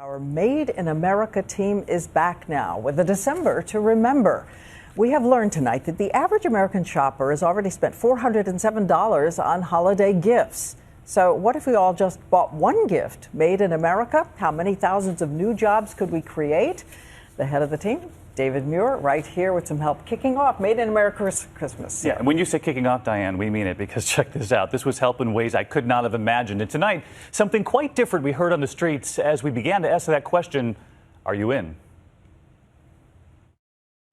Our Made in America team is back now with a December to remember. We have learned tonight that the average American shopper has already spent $407 on holiday gifts. So what if we all just bought one gift made in America? How many thousands of new jobs could we create? The head of the team, David Muir, right here with some help kicking off Made in America Christmas. Yeah, and when you say kicking off, Diane, we mean it, because check this out. This was help in ways I could not have imagined. And tonight, something quite different we heard on the streets as we began to ask that question, are you in?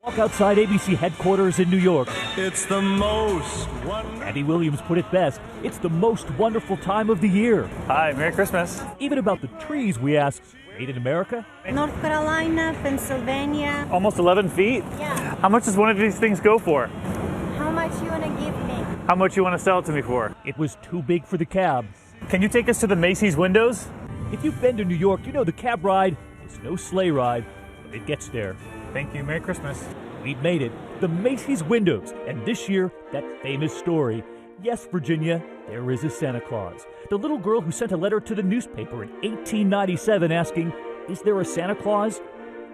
Walk outside ABC headquarters in New York. It's the most wonderful. Andy Williams put it best. It's the most wonderful time of the year. Hi, Merry Christmas. Even about the trees, we ask, made in America? North Carolina, Pennsylvania. Almost 11 feet? Yeah. How much does one of these things go for? How much you want to give me? How much you want to sell it to me for? It was too big for the cab. Can you take us to the Macy's windows? If you've been to New York, you know the cab ride is no sleigh ride, but it gets there. Thank you. Merry Christmas. We've made it. The Macy's windows. And this year, that famous story. Yes, Virginia, there is a Santa Claus. The little girl who sent a letter to the newspaper in 1897 asking, is there a Santa Claus?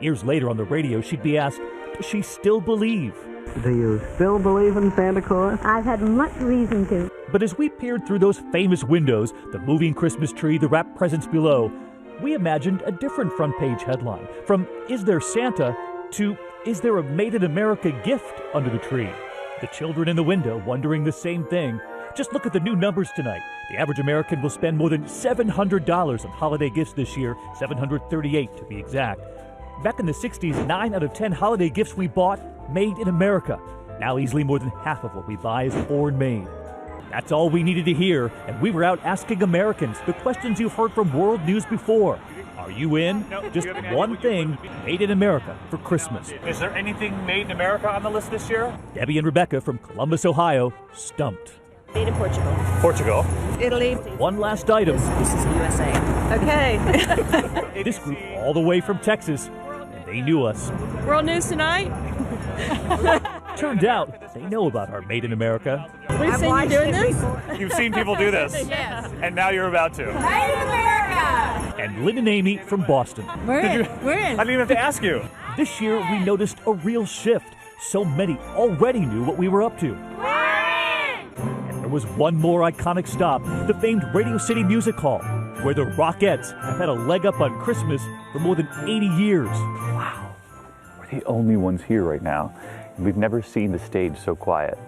Years later on the radio, she'd be asked, does she still believe? Do you still believe in Santa Claus? I've had much reason to. But as we peered through those famous windows, the moving Christmas tree, the wrapped presents below, we imagined a different front page headline. From Is There Santa to Is There a Made in America gift under the tree? The children in the window wondering the same thing. Just look at the new numbers tonight. The average American will spend more than $700 on holiday gifts this year, $738 to be exact. Back in the 60s, 9 out of 10 holiday gifts we bought made in America. Now easily more than half of what we buy is foreign made. That's all we needed to hear, and we were out asking Americans the questions you've heard from world news before. Are you in? Just one thing made in America for Christmas. Is there anything made in America on the list this year? Debbie and Rebecca from Columbus, Ohio, stumped. Made in Portugal. Portugal. Italy. One last item. This is the USA. Okay. This group all the way from Texas, and they knew us. World news tonight. Turned out they know about our Made in America. We've seen you doing this. You've seen people do this. Yes. And now you're about to. Made in America! And Lynn and Amy from Boston. We're in. We're I in. didn't even have to ask you. This year we noticed a real shift. So many already knew what we were up to. And there was one more iconic stop, the famed Radio City Music Hall, where the Rockettes have had a leg up on Christmas for more than 80 years. Wow. We're the only ones here right now. We've never seen the stage so quiet.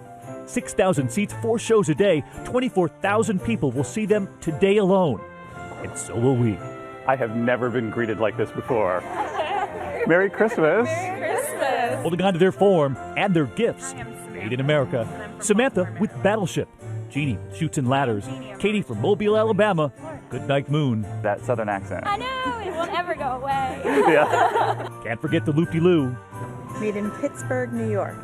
6,000 seats, 4 shows a day, 24,000 people will see them today alone. And so will we. I have never been greeted like this before. Merry Christmas. Holding on to their form and their gifts. Made in America. Samantha with Battleship. Jeannie with Chutes and Ladders. Katie from Mobile, Alabama. Goodnight Moon. That southern accent. I know, it won't ever go away. Yeah. Can't forget the Loop-de-Loo. Made in Pittsburgh, New York.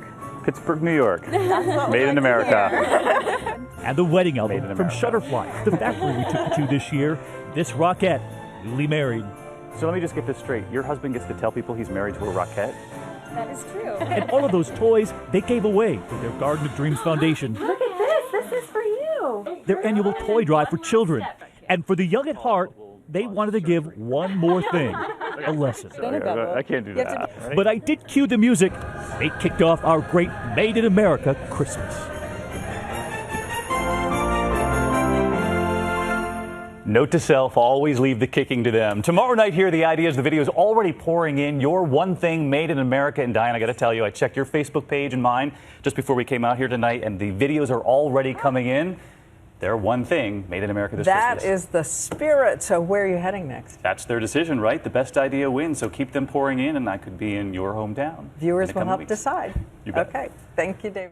Pittsburgh, New York. Made in America. And the wedding album Made in from America. Shutterfly, the factory we took you to this year. This Rockette, newly married. So let me just get this straight. Your husband gets to tell people he's married to a Rockette? That is true. And all of those toys they gave away to their Garden of Dreams Foundation. Look at this. This is for you. Their annual toy drive for children. And for the young at heart, they wanted to give one more thing, a lesson. I can't do that. But I did cue the music. They kicked off our great Made in America Christmas. Note to self, always leave the kicking to them. Tomorrow night here, the ideas, the videos already pouring in. Your one thing made in America. And Diane, I got to tell you, I checked your Facebook page and mine just before we came out here tonight, and the videos are already coming in. They're one thing made in America this Christmas. That is the spirit. So where are you heading next? That's their decision, right? The best idea wins. So keep them pouring in, and I could be in your hometown. Viewers in the will coming help weeks. decide. You bet. Okay. Thank you, David.